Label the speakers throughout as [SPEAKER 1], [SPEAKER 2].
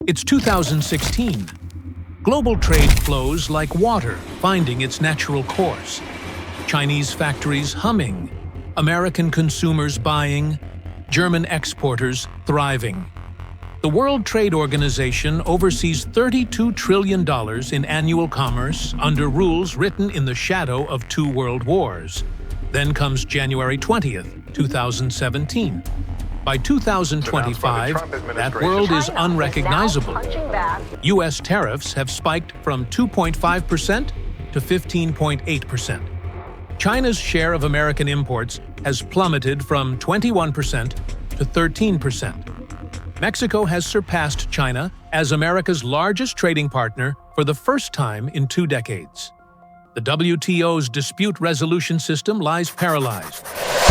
[SPEAKER 1] It's 2016. Global trade flows like water, finding its natural course. Chinese factories humming, American consumers buying, German exporters thriving. The World Trade Organization oversees $32 trillion in annual commerce under rules written in the shadow of two world wars. Then comes January 20th, 2017. By 2025, that world is unrecognizable. U.S. tariffs have spiked from 2.5% to 15.8%. China's share of American imports has plummeted from 21% to 13%. Mexico has surpassed China as America's largest trading partner for the first time in 2 decades. The WTO's dispute resolution system lies paralyzed.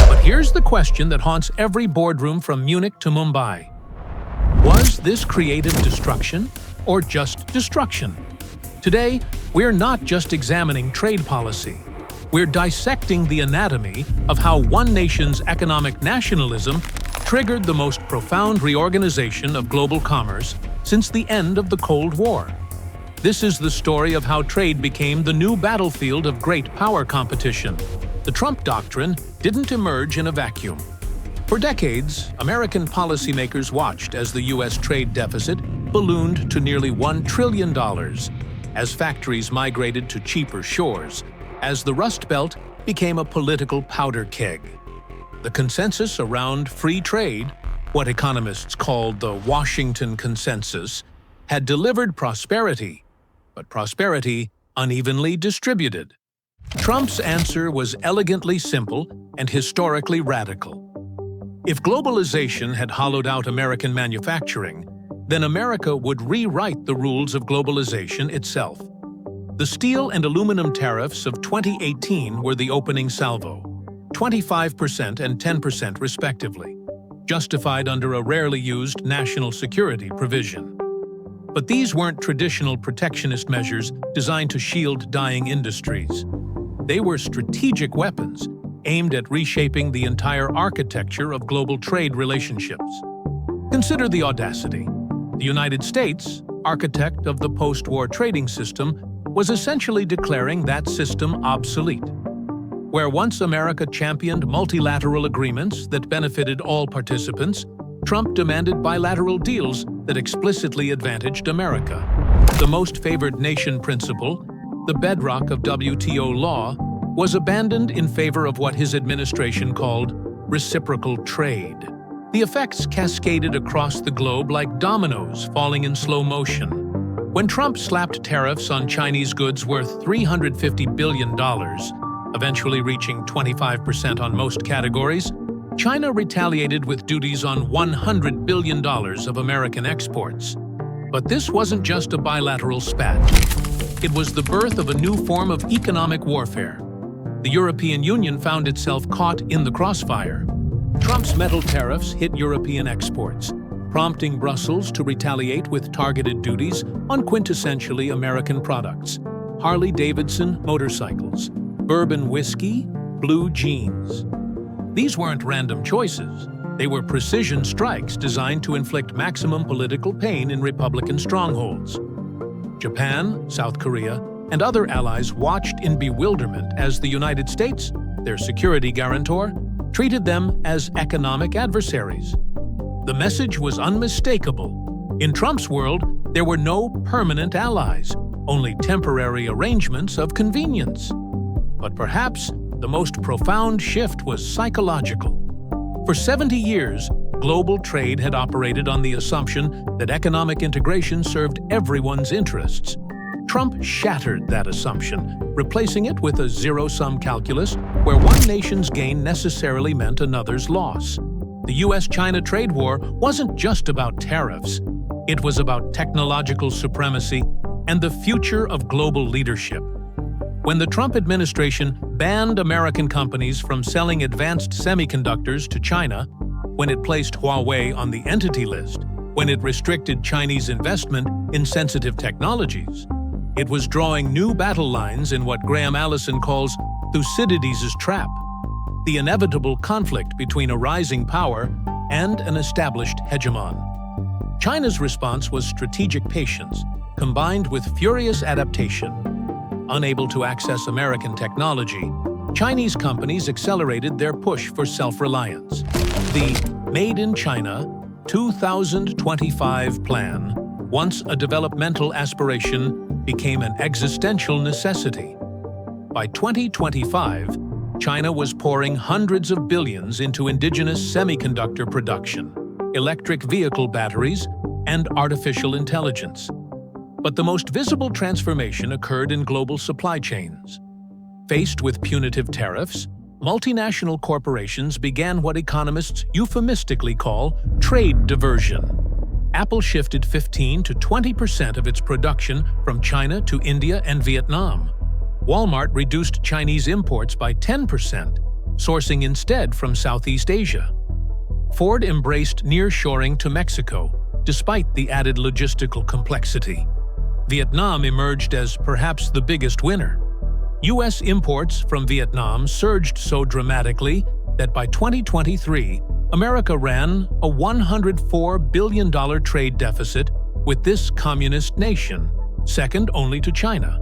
[SPEAKER 1] But here's the question that haunts every boardroom from Munich to Mumbai. Was this creative destruction or just destruction? Today, we're not just examining trade policy. We're dissecting the anatomy of how one nation's economic nationalism triggered the most profound reorganization of global commerce since the end of the Cold War. This is the story of how trade became the new battlefield of great power competition. The Trump doctrine didn't emerge in a vacuum. For decades, American policymakers watched as the U.S. trade deficit ballooned to nearly $1 trillion, as factories migrated to cheaper shores, as the Rust Belt became a political powder keg. The consensus around free trade, what economists called the Washington Consensus, had delivered prosperity, but prosperity unevenly distributed. Trump's answer was elegantly simple and historically radical. If globalization had hollowed out American manufacturing, then America would rewrite the rules of globalization itself. The steel and aluminum tariffs of 2018 were the opening salvo, 25% and 10% respectively, justified under a rarely used national security provision. But these weren't traditional protectionist measures designed to shield dying industries. They were strategic weapons aimed at reshaping the entire architecture of global trade relationships. Consider the audacity. The United States, architect of the post-war trading system, was essentially declaring that system obsolete. Where once America championed multilateral agreements that benefited all participants, Trump demanded bilateral deals that explicitly advantaged America. The most favored nation principle, the bedrock of WTO law, was abandoned in favor of what his administration called reciprocal trade. The effects cascaded across the globe like dominoes falling in slow motion. When Trump slapped tariffs on Chinese goods worth $350 billion, eventually reaching 25% on most categories, China retaliated with duties on $100 billion of American exports. But this wasn't just a bilateral spat. It was the birth of a new form of economic warfare. The European Union found itself caught in the crossfire. Trump's metal tariffs hit European exports, prompting Brussels to retaliate with targeted duties on quintessentially American products: Harley-Davidson motorcycles, bourbon whiskey, blue jeans. These weren't random choices. They were precision strikes designed to inflict maximum political pain in Republican strongholds. Japan, South Korea, and other allies watched in bewilderment as the United States, their security guarantor, treated them as economic adversaries. The message was unmistakable. In Trump's world, there were no permanent allies, only temporary arrangements of convenience. But perhaps the most profound shift was psychological. For 70 years, global trade had operated on the assumption that economic integration served everyone's interests. Trump shattered that assumption, replacing it with a zero-sum calculus where one nation's gain necessarily meant another's loss. The US-China trade war wasn't just about tariffs. It was about technological supremacy and the future of global leadership. When the Trump administration banned American companies from selling advanced semiconductors to China, when it placed Huawei on the Entity List, when it restricted Chinese investment in sensitive technologies, it was drawing new battle lines in what Graham Allison calls Thucydides' trap, the inevitable conflict between a rising power and an established hegemon. China's response was strategic patience, combined with furious adaptation. Unable to access American technology, Chinese companies accelerated their push for self-reliance. The Made in China 2025 plan, once a developmental aspiration, became an existential necessity. By 2025, China was pouring hundreds of billions into indigenous semiconductor production, electric vehicle batteries, and artificial intelligence. But the most visible transformation occurred in global supply chains. Faced with punitive tariffs, multinational corporations began what economists euphemistically call trade diversion. Apple shifted 15 to 20% of its production from China to India and Vietnam. Walmart reduced Chinese imports by 10%, sourcing instead from Southeast Asia. Ford embraced nearshoring to Mexico, despite the added logistical complexity. Vietnam emerged as perhaps the biggest winner. U.S. imports from Vietnam surged so dramatically that by 2023, America ran a $104 billion trade deficit with this communist nation, second only to China.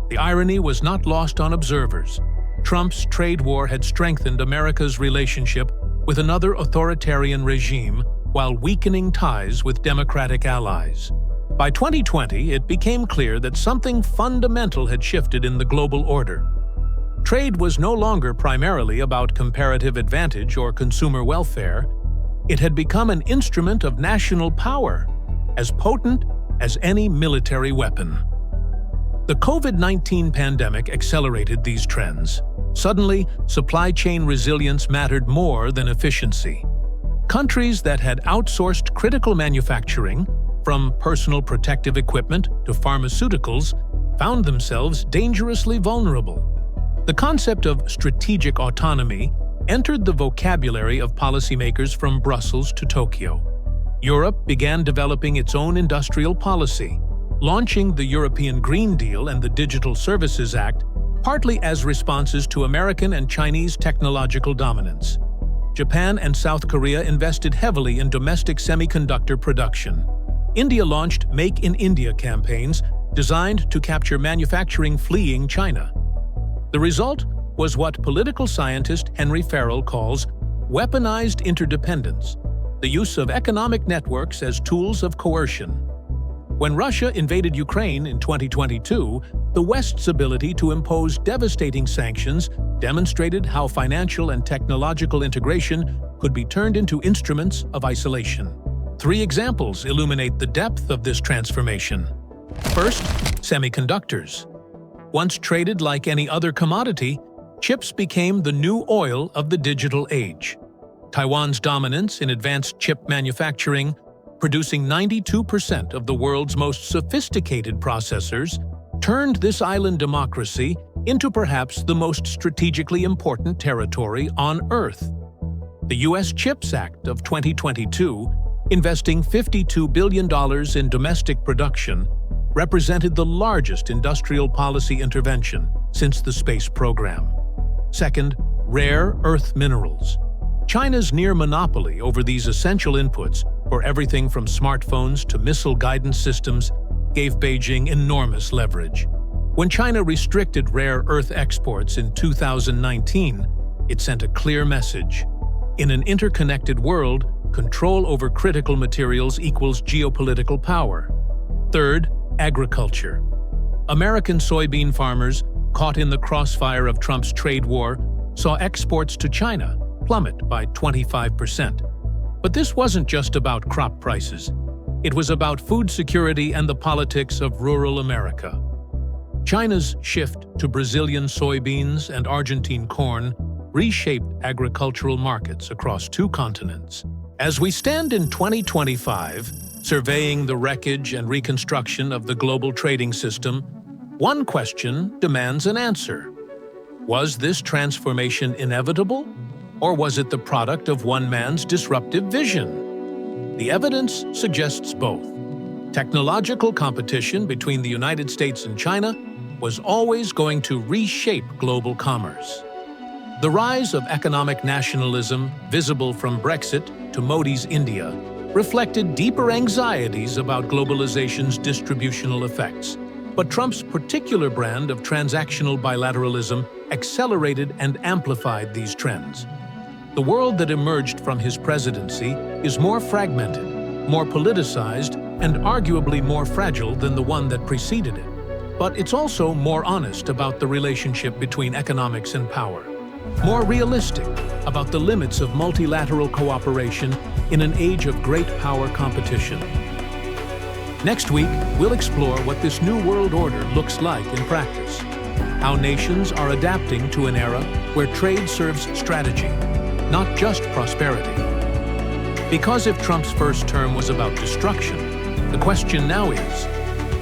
[SPEAKER 1] The irony was not lost on observers. Trump's trade war had strengthened America's relationship with another authoritarian regime while weakening ties with democratic allies. By 2020, it became clear that something fundamental had shifted in the global order. Trade was no longer primarily about comparative advantage or consumer welfare. It had become an instrument of national power, as potent as any military weapon. The COVID-19 pandemic accelerated these trends. Suddenly, supply chain resilience mattered more than efficiency. Countries that had outsourced critical manufacturing, from personal protective equipment to pharmaceuticals, found themselves dangerously vulnerable. The concept of strategic autonomy entered the vocabulary of policymakers from Brussels to Tokyo. Europe began developing its own industrial policy, launching the European Green Deal and the Digital Services Act, partly as responses to American and Chinese technological dominance. Japan and South Korea invested heavily in domestic semiconductor production. India launched Make in India campaigns designed to capture manufacturing fleeing China. The result was what political scientist Henry Farrell calls weaponized interdependence, the use of economic networks as tools of coercion. When Russia invaded Ukraine in 2022, the West's ability to impose devastating sanctions demonstrated how financial and technological integration could be turned into instruments of isolation. 3 examples illuminate the depth of this transformation. First, semiconductors. Once traded like any other commodity, chips became the new oil of the digital age. Taiwan's dominance in advanced chip manufacturing, producing 92% of the world's most sophisticated processors, turned this island democracy into perhaps the most strategically important territory on Earth. The U.S. CHIPS Act of 2022, investing $52 billion in domestic production, represented the largest industrial policy intervention since the space program. Second, rare earth minerals. China's near monopoly over these essential inputs for everything from smartphones to missile guidance systems gave Beijing enormous leverage. When China restricted rare earth exports in 2019, it sent a clear message. In an interconnected world, control over critical materials equals geopolitical power. Third, agriculture. American soybean farmers, caught in the crossfire of Trump's trade war, saw exports to China plummet by 25%. But this wasn't just about crop prices. It was about food security and the politics of rural America. China's shift to Brazilian soybeans and Argentine corn reshaped agricultural markets across 2 continents. As we stand in 2025, surveying the wreckage and reconstruction of the global trading system, one question demands an answer. Was this transformation inevitable, or was it the product of one man's disruptive vision? The evidence suggests both. Technological competition between the United States and China was always going to reshape global commerce. The rise of economic nationalism, visible from Brexit to Modi's India, reflected deeper anxieties about globalization's distributional effects. But Trump's particular brand of transactional bilateralism accelerated and amplified these trends. The world that emerged from his presidency is more fragmented, more politicized, and arguably more fragile than the one that preceded it. But it's also more honest about the relationship between economics and power, more realistic about the limits of multilateral cooperation in an age of great power competition. Next week, we'll explore what this new world order looks like in practice, how nations are adapting to an era where trade serves strategy, not just prosperity. Because if Trump's first term was about destruction, the question now is,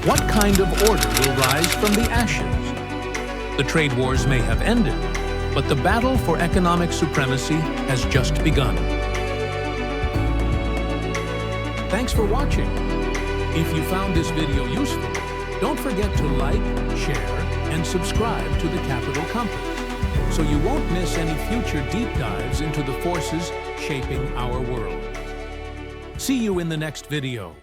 [SPEAKER 1] what kind of order will rise from the ashes? The trade wars may have ended, but the battle for economic supremacy has just begun. Thanks for watching. If you found this video useful, don't forget to like, share, and subscribe to the Capital Compass, so you won't miss any future deep dives into the forces shaping our world. See you in the next video.